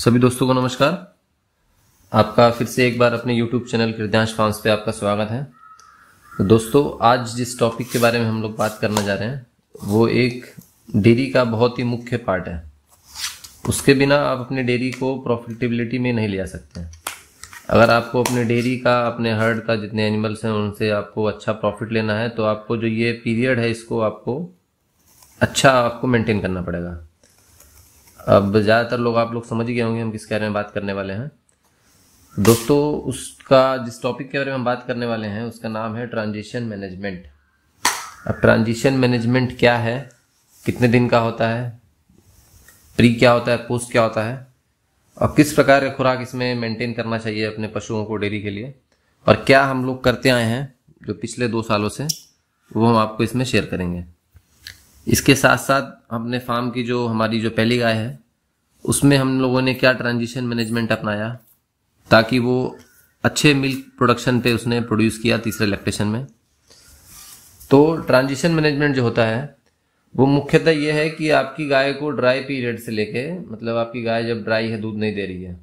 सभी दोस्तों को नमस्कार। आपका फिर से एक बार अपने YouTube चैनल कृद्यांश फार्म्स पे आपका स्वागत है। तो दोस्तों, आज जिस टॉपिक के बारे में हम लोग बात करना जा रहे हैं वो एक डेयरी का बहुत ही मुख्य पार्ट है। उसके बिना आप अपने डेयरी को प्रॉफिटेबिलिटी में नहीं ले जा सकते हैं। अगर आपको अपने डेयरी का, अपने हर्ड का जितने एनिमल्स हैं उनसे आपको अच्छा प्रॉफिट लेना है तो आपको जो ये पीरियड है इसको आपको अच्छा मेंटेन करना पड़ेगा। अब ज़्यादातर लोग आप लोग समझ गए होंगे हम किस बारे में बात करने वाले हैं। दोस्तों, उसका जिस टॉपिक के बारे में हम बात करने वाले हैं उसका नाम है ट्रांजिशन मैनेजमेंट। अब ट्रांजिशन मैनेजमेंट क्या है, कितने दिन का होता है, प्री क्या होता है, पोस्ट क्या होता है और किस प्रकार का खुराक इसमें मेंटेन करना चाहिए अपने पशुओं को डेयरी के लिए, और क्या हम लोग करते आए हैं जो पिछले 2 सालों से, वो हम आपको इसमें शेयर करेंगे। इसके साथ साथ अपने फार्म की जो हमारी जो पहली गाय है उसमें हम लोगों ने क्या ट्रांजिशन मैनेजमेंट अपनाया ताकि वो अच्छे मिल्क प्रोडक्शन पे उसने प्रोड्यूस किया तीसरे लैक्टेशन में। तो ट्रांजिशन मैनेजमेंट जो होता है वो मुख्यतः ये है कि आपकी गाय को ड्राई पीरियड से लेके, मतलब आपकी गाय जब ड्राई है, दूध नहीं दे रही है,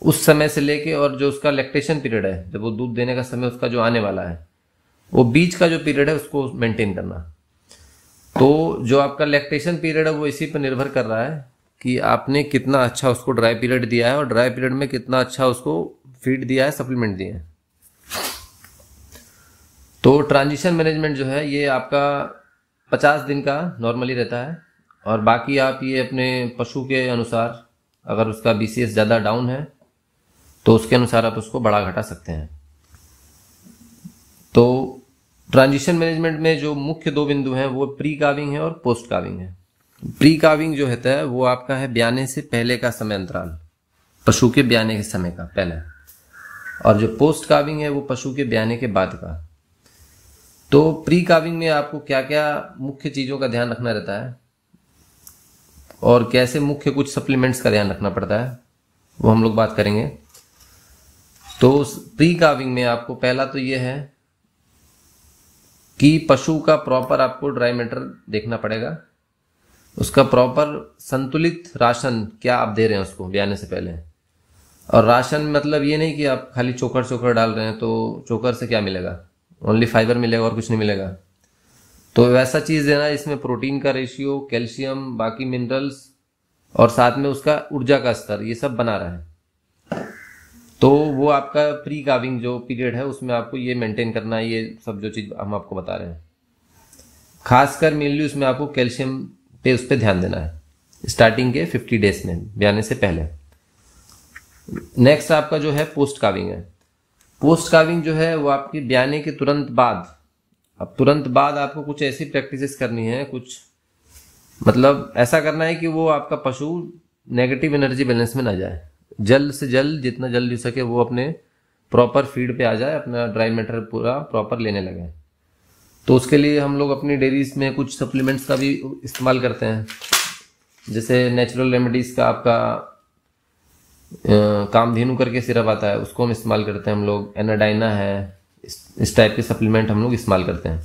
उस समय से लेके और जो उसका लैक्टेशन पीरियड है, जब वो दूध देने का समय उसका जो आने वाला है, वो बीच का जो पीरियड है उसको मेंटेन करना। तो जो आपका लैक्टेशन पीरियड है वो इसी पर निर्भर कर रहा है कि आपने कितना अच्छा उसको ड्राई पीरियड दिया है और ड्राई पीरियड में कितना अच्छा उसको फीड दिया है, सप्लीमेंट दिए हैं। तो ट्रांजिशन मैनेजमेंट जो है ये आपका 50 दिन का नॉर्मली रहता है और बाकी आप ये अपने पशु के अनुसार, अगर उसका BCS ज़्यादा डाउन है तो उसके अनुसार आप उसको बढ़ा घटा सकते हैं। तो ट्रांजिशन मैनेजमेंट में जो मुख्य 2 बिंदु हैं वो प्री काविंग है और पोस्ट काविंग है। प्री काविंग जो होता है वो आपका है ब्याने से पहले का समय अंतराल, पशु के ब्याने के समय का पहले, और जो पोस्ट काविंग है वो पशु के ब्याने के बाद का। तो प्री काविंग में आपको क्या क्या मुख्य चीज़ों का ध्यान रखना रहता है और कैसे मुख्य कुछ सप्लीमेंट्स का ध्यान रखना पड़ता है वो हम लोग बात करेंगे। तो प्री काविंग में आपको पहला तो ये है कि पशु का प्रॉपर आपको ड्राई मैटर देखना पड़ेगा, उसका प्रॉपर संतुलित राशन क्या आप दे रहे हैं उसको ब्याने से पहले। और राशन मतलब ये नहीं कि आप खाली चोकर डाल रहे हैं, तो चोकर से क्या मिलेगा, ओनली फाइबर मिलेगा और कुछ नहीं मिलेगा। तो वैसा चीज़ देना इसमें प्रोटीन का रेशियो, कैल्शियम, बाकी मिनरल्स और साथ में उसका ऊर्जा का स्तर, ये सब बना रहा है। तो वो आपका प्री काविंग जो पीरियड है उसमें आपको ये मेंटेन करना है, ये सब जो चीज़ हम आपको बता रहे हैं। खासकर मेनली उसमें आपको कैल्शियम पे उस पर ध्यान देना है स्टार्टिंग के 50 डेज में, ब्याने से पहले। नेक्स्ट आपका जो है पोस्ट काविंग है। पोस्ट काविंग जो है वो आपकी ब्याने के तुरंत बाद। अब तुरंत बाद आपको कुछ ऐसी प्रैक्टिसेस करनी है, कुछ मतलब ऐसा करना है कि वो आपका पशु नेगेटिव एनर्जी बैलेंस में ना जाए, जल्द से जल्द जितना जल्दी हो सके वो अपने प्रॉपर फीड पे आ जाए, अपना ड्राई मैटर पूरा प्रॉपर लेने लगे। तो उसके लिए हम लोग अपनी डेयरीज में कुछ सप्लीमेंट्स का भी इस्तेमाल करते हैं, जैसे नेचुरल रेमेडीज़ का आपका कामधेनु करके सिरप आता है, उसको हम इस्तेमाल करते हैं। हम लोग एनाडाइना है, इस टाइप के सप्लीमेंट हम लोग इस्तेमाल करते हैं।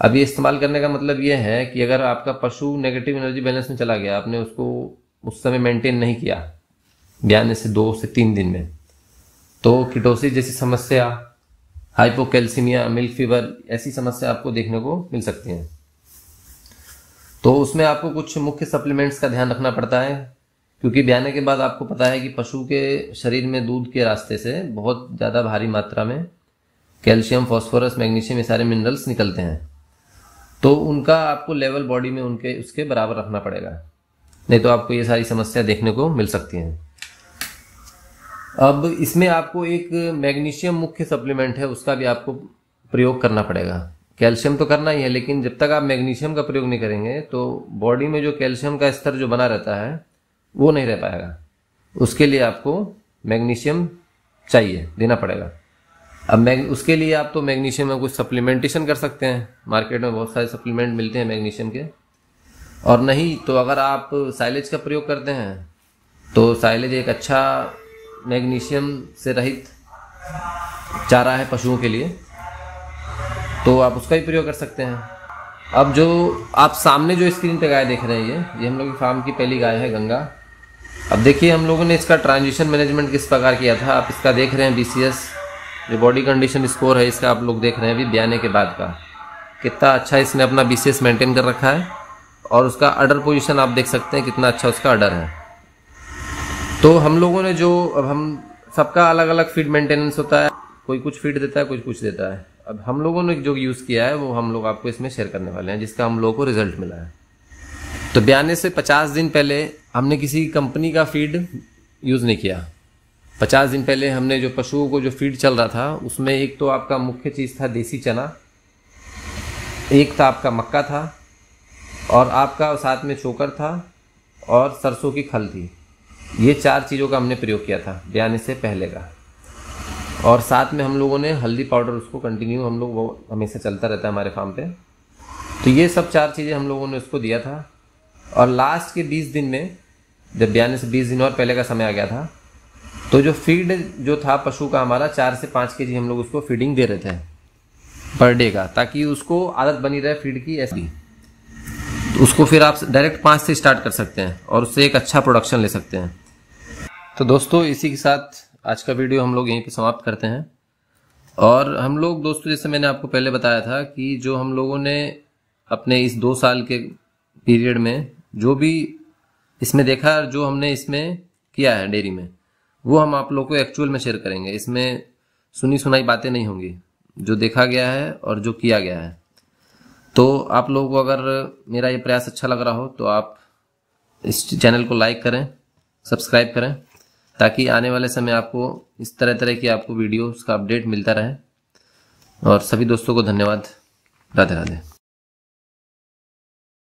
अब ये इस्तेमाल करने का मतलब ये है कि अगर आपका पशु नेगेटिव एनर्जी बैलेंस में चला गया, आपने उसको उस समय मेंटेन नहीं किया ब्याने से 2 से 3 दिन में, तो कीटोसिस जैसी समस्या, हाइपोकैल्सीमिया, मिल्क फीवर, ऐसी समस्या आपको देखने को मिल सकती है। तो उसमें आपको कुछ मुख्य सप्लीमेंट्स का ध्यान रखना पड़ता है, क्योंकि ब्याने के बाद आपको पता है कि पशु के शरीर में दूध के रास्ते से बहुत ज़्यादा भारी मात्रा में कैल्शियम, फॉस्फोरस, मैग्नीशियम, ये सारे मिनरल्स निकलते हैं। तो उनका आपको लेवल बॉडी में उसके बराबर रखना पड़ेगा, नहीं तो आपको ये सारी समस्या देखने को मिल सकती हैं। अब इसमें आपको एक मैग्नीशियम मुख्य सप्लीमेंट है, उसका भी आपको प्रयोग करना पड़ेगा। कैल्शियम तो करना ही है, लेकिन जब तक आप मैग्नीशियम का प्रयोग नहीं करेंगे तो बॉडी में जो कैल्शियम का स्तर जो बना रहता है वो नहीं रह पाएगा। उसके लिए आपको मैग्नीशियम चाहिए, देना पड़ेगा। अब उसके लिए आप तो मैग्नीशियम में कुछ सप्लीमेंटेशन कर सकते हैं, मार्केट में बहुत सारे सप्लीमेंट मिलते हैं मैग्नीशियम के। और नहीं तो अगर आप साइलेज का प्रयोग करते हैं तो साइलेज एक अच्छा मैग्नीशियम से रहित चारा है पशुओं के लिए, तो आप उसका भी प्रयोग कर सकते हैं। अब जो आप सामने जो स्क्रीन पे गाय देख रहे हैं, ये हम लोग की फार्म की पहली गाय है गंगा। अब देखिए हम लोगों ने इसका ट्रांजिशन मैनेजमेंट किस प्रकार किया था। आप इसका देख रहे हैं BCS जो बॉडी कंडीशन स्कोर है इसका आप लोग देख रहे हैं अभी ब्याने के बाद का, कितना अच्छा इसने अपना BCS मेंटेन कर रखा है। और उसका अडर पोजीशन आप देख सकते हैं कितना अच्छा उसका अडर है। तो हम लोगों ने जो, अब हम सबका अलग अलग फीड मेंटेनेंस होता है, कोई कुछ फीड देता है कोई कुछ देता है। अब हम लोगों ने जो यूज़ किया है वो हम लोग आपको इसमें शेयर करने वाले हैं, जिसका हम लोगों को रिजल्ट मिला है। तो ब्याने से 50 दिन पहले हमने किसी कंपनी का फीड यूज़ नहीं किया। 50 दिन पहले हमने जो पशुओं को जो फीड चल रहा था उसमें एक तो आपका मुख्य चीज़ था देसी चना, एक था आपका मक्का था, और आपका साथ में चोकर था और सरसों की खल थी। ये 4 चीज़ों का हमने प्रयोग किया था ब्याने से पहले का। और साथ में हम लोगों ने हल्दी पाउडर उसको कंटिन्यू, हम लोग वो हमेशा चलता रहता है हमारे फार्म पे। तो ये सब 4 चीज़ें हम लोगों ने उसको दिया था। और लास्ट के 20 दिन में, जब ब्याने से 20 दिन और पहले का समय आ गया था, तो जो फीड जो था पशु का हमारा 4 से 5 kg हम लोग उसको फीडिंग दे रहे थे पर डे का, ताकि उसको आदत बनी रहे फीड की ऐसी। तो उसको फिर आप डायरेक्ट 5 से स्टार्ट कर सकते हैं और उससे एक अच्छा प्रोडक्शन ले सकते हैं। तो दोस्तों इसी के साथ आज का वीडियो हम लोग यहीं पे समाप्त करते हैं। और हम लोग दोस्तों, जैसे मैंने आपको पहले बताया था कि जो हम लोगों ने अपने इस 2 साल के पीरियड में जो भी इसमें देखा, जो हमने इसमें किया है डेयरी में, वो हम आप लोग को एक्चुअल में शेयर करेंगे। इसमें सुनी सुनाई बातें नहीं होंगी, जो देखा गया है और जो किया गया है। तो आप लोगों को अगर मेरा ये प्रयास अच्छा लग रहा हो तो आप इस चैनल को लाइक करें, सब्सक्राइब करें, ताकि आने वाले समय आपको इस तरह की आपको वीडियोस का अपडेट मिलता रहे। और सभी दोस्तों को धन्यवाद। राधे राधे।